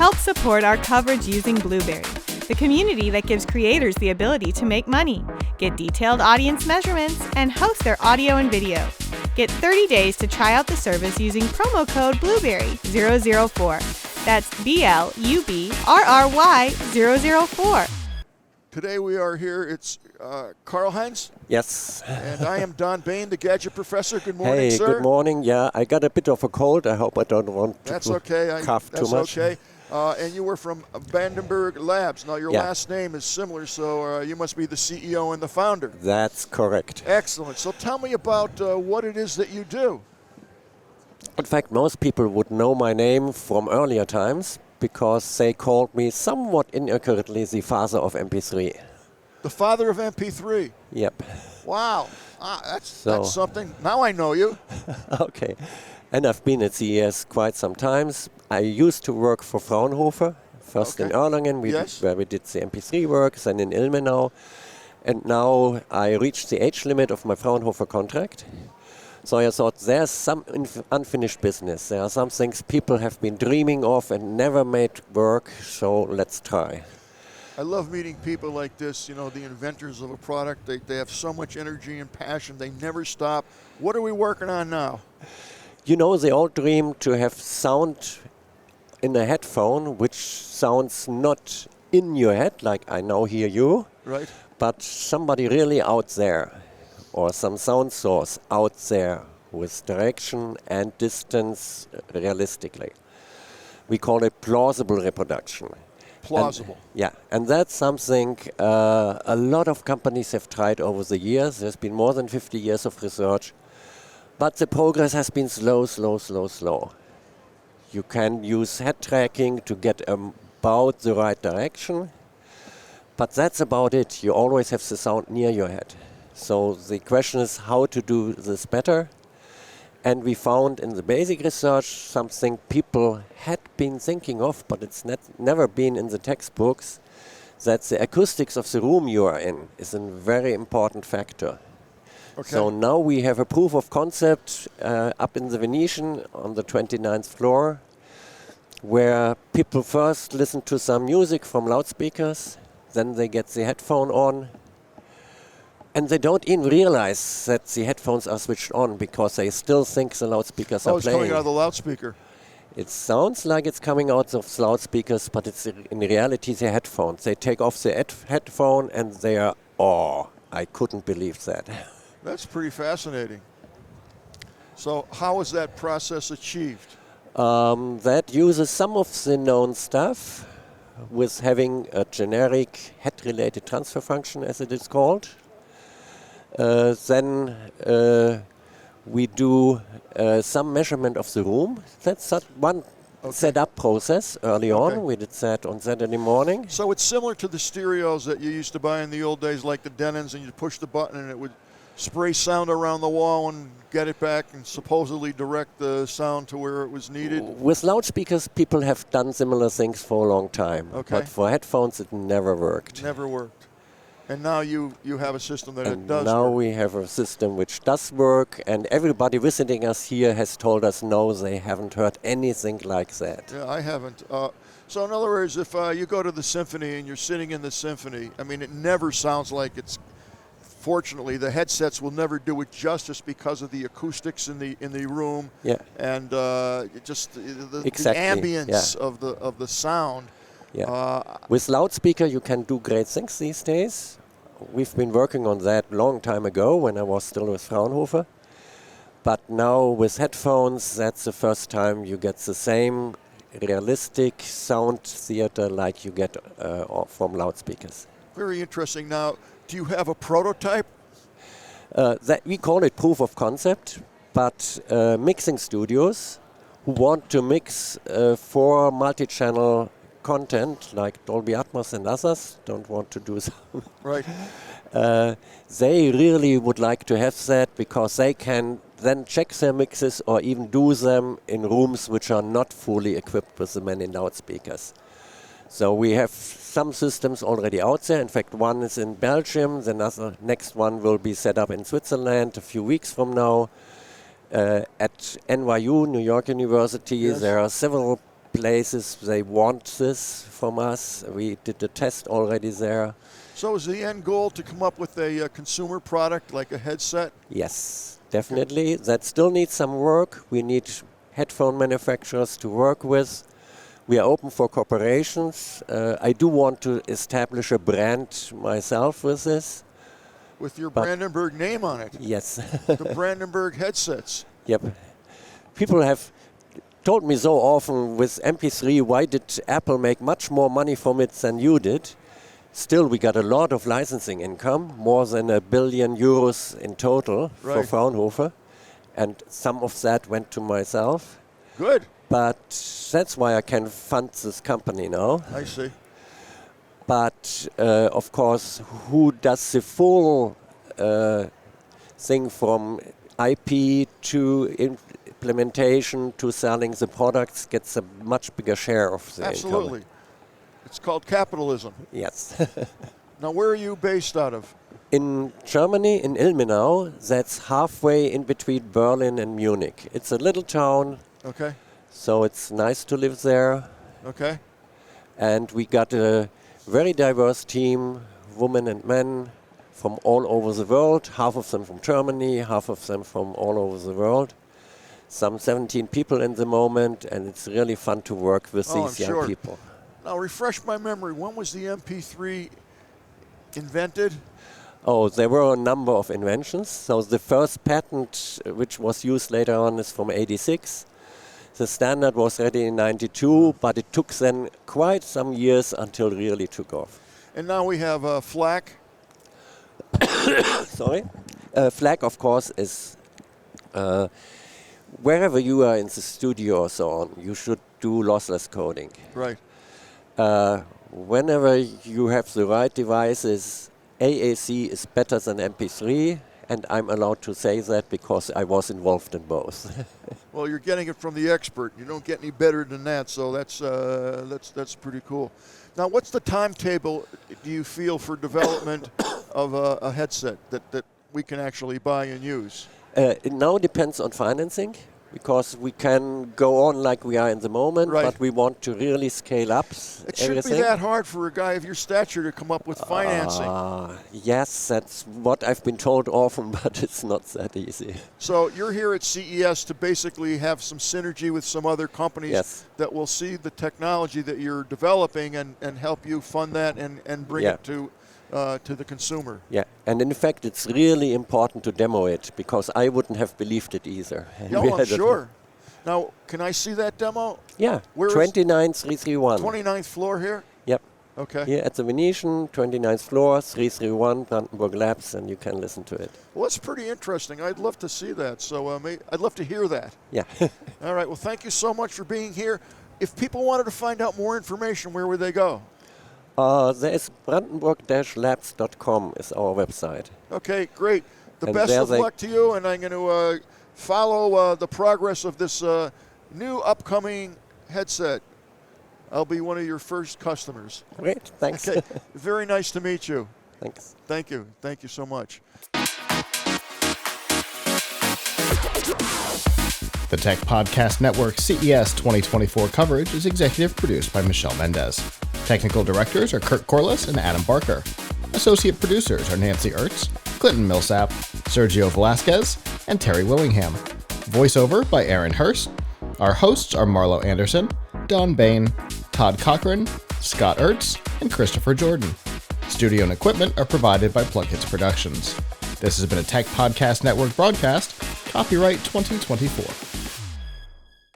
help support our coverage using Blueberry, the community that gives creators the ability to make money, get detailed audience measurements, and host their audio and video. Get 30 days to try out the service using promo code Blueberry004. That's BLUBRRY004. Today we are here. It's Karlheinz. Yes. And I am Don Bain, the gadget professor. Good morning, hey, sir. Good morning. Yeah, I got a bit of a cold. I hope I don't want to cough too much. That's okay. And you were from Brandenburg Labs. Now, your last name is similar, so you must be the CEO and the founder. That's correct. Excellent. So tell me about what it is that you do. In fact, most people would know my name from earlier times because they called me somewhat inaccurately the Father of MP3. The Father of MP3? Yep. Wow. That's something. Now I know you. Okay. And I've been at CES quite some times. I used to work for Fraunhofer, first in Erlangen, where we did the MP3 work, then in Ilmenau. And now I reached the age limit of my Fraunhofer contract. So I thought there's some unfinished business. There are some things people have been dreaming of and never made work, so let's try. I love meeting people like this, you know, the inventors of a product. They have so much energy and passion. They never stop. What are we working on now? You know, they all dream to have sound in a headphone, which sounds not in your head, like I now hear you, right? But somebody really out there, or some sound source out there with direction and distance realistically. We call it plausible reproduction. Plausible. And that's something a lot of companies have tried over the years. There's been more than 50 years of research. But the progress has been slow. You can use head tracking to get about the right direction, but that's about it. You always have the sound near your head. So the question is how to do this better. And we found in the basic research something people had been thinking of, but it's never been in the textbooks, that the acoustics of the room you are in is a very important factor. Okay. So now we have a proof of concept up in the Venetian on the 29th floor, where people first listen to some music from loudspeakers, then they get the headphone on, and they don't even realize that the headphones are switched on because they still think the loudspeakers are playing. Oh, it's coming out of the loudspeaker. It sounds like it's coming out of the loudspeakers, but it's in reality the headphones. They take off the headphone and they are, I couldn't believe that. That's pretty fascinating. So how is that process achieved? That uses some of the known stuff with having a generic head-related transfer function, as it is called. Then we do some measurement of the room. That's one setup process early on. We did that on Saturday morning. So it's similar to the stereos that you used to buy in the old days, like the Denons, and you push the button and it would spray sound around the wall and get it back and supposedly direct the sound to where it was needed? With loudspeakers, people have done similar things for a long time. Okay. But for headphones, it never worked. Never worked. And now you have a system that it does now work. We have a system which does work, and everybody visiting us here has told us no, they haven't heard anything like that. Yeah, I haven't. So in other words, if you go to the symphony and you're sitting in the symphony, I mean, it never sounds like it's. Fortunately, the headsets will never do it justice because of the acoustics in the room and just the ambience of the sound. Yeah. With loudspeaker, you can do great things these days. We've been working on that long time ago when I was still with Fraunhofer. But now with headphones, that's the first time you get the same realistic sound theater like you get from loudspeakers. Very interesting. Now, do you have a prototype? That we call it proof of concept, but mixing studios who want to mix for multi-channel content like Dolby Atmos and others don't want to do so. Right. They really would like to have that because they can then check their mixes or even do them in rooms which are not fully equipped with the many loudspeakers. So we have some systems already out there. In fact, one is in Belgium. The next one will be set up in Switzerland a few weeks from now. At NYU, New York University, there are several places they want this from us. We did a test already there. So is the end goal to come up with a consumer product like a headset? Yes, definitely. That still needs some work. We need headphone manufacturers to work with. We are open for corporations. I do want to establish a brand myself with this. With your Brandenburg name on it. Yes. The Brandenburg headsets. Yep. People have told me so often with MP3, why did Apple make much more money from it than you did? Still, we got a lot of licensing income, more than €1 billion in total for Fraunhofer. And some of that went to myself. Good. But that's why I can fund this company now. I see. But, of course, who does the full thing from IP to implementation to selling the products gets a much bigger share of the Absolutely. income. It's called capitalism. Yes. Now, where are you based out of? In Germany, in Ilmenau, that's halfway in between Berlin and Munich. It's a little town. Okay. So it's nice to live there. Okay. And we got a very diverse team, women and men from all over the world, half of them from Germany, half of them from all over the world. Some 17 people in the moment, and it's really fun to work with these young people. Now, refresh my memory. When was the MP3 invented? Oh, there were a number of inventions. So the first patent, which was used later on, is from '86. The standard was ready in '92, but it took then quite some years until it really took off. And now we have FLAC. Sorry? FLAC, of course, is wherever you are in the studio or so on, you should do lossless coding. Right. Whenever you have the right devices, AAC is better than MP3, and I'm allowed to say that because I was involved in both. Well, you're getting it from the expert. You don't get any better than that, so that's pretty cool. Now, what's the timetable do you feel for development of a headset that we can actually buy and use? It now depends on financing, because we can go on like we are in the moment, but we want to really scale up It shouldn't be that hard for a guy of your stature to come up with financing. Yes, that's what I've been told often, but it's not that easy. So you're here at CES to basically have some synergy with some other companies that will see the technology that you're developing and help you fund that and bring it to the consumer. Yeah, and in fact, it's really important to demo it, because I wouldn't have believed it either. Yeah, I'm sure. Now, can I see that demo? Yeah, 29331. 29th floor here? Yep. Okay. Here at the Venetian, 29th floor, 331, Brandenburg Labs, and you can listen to it. Well, that's pretty interesting. I'd love to see that, so I'd love to hear that. Yeah. All right, well, thank you so much for being here. If people wanted to find out more information, where would they go? There is brandenburg-labs.com is our website. Okay, great. The best of luck to you, and I'm going to follow the progress of this new upcoming headset. I'll be one of your first customers. Great, thanks. Okay, very nice to meet you. Thanks. Thank you. Thank you so much. The Tech Podcast Network CES 2024 coverage is executive produced by Michelle Mendez. Technical directors are Kurt Corliss and Adam Barker. Associate producers are Nancy Ertz, Clinton Millsap, Sergio Velasquez, and Terry Willingham. Voiceover by Aaron Hurst. Our hosts are Marlo Anderson, Don Bain, Todd Cochran, Scott Ertz, and Christopher Jordan. Studio and equipment are provided by PLUGHITZ Productions. This has been a Tech Podcast Network broadcast, copyright 2024.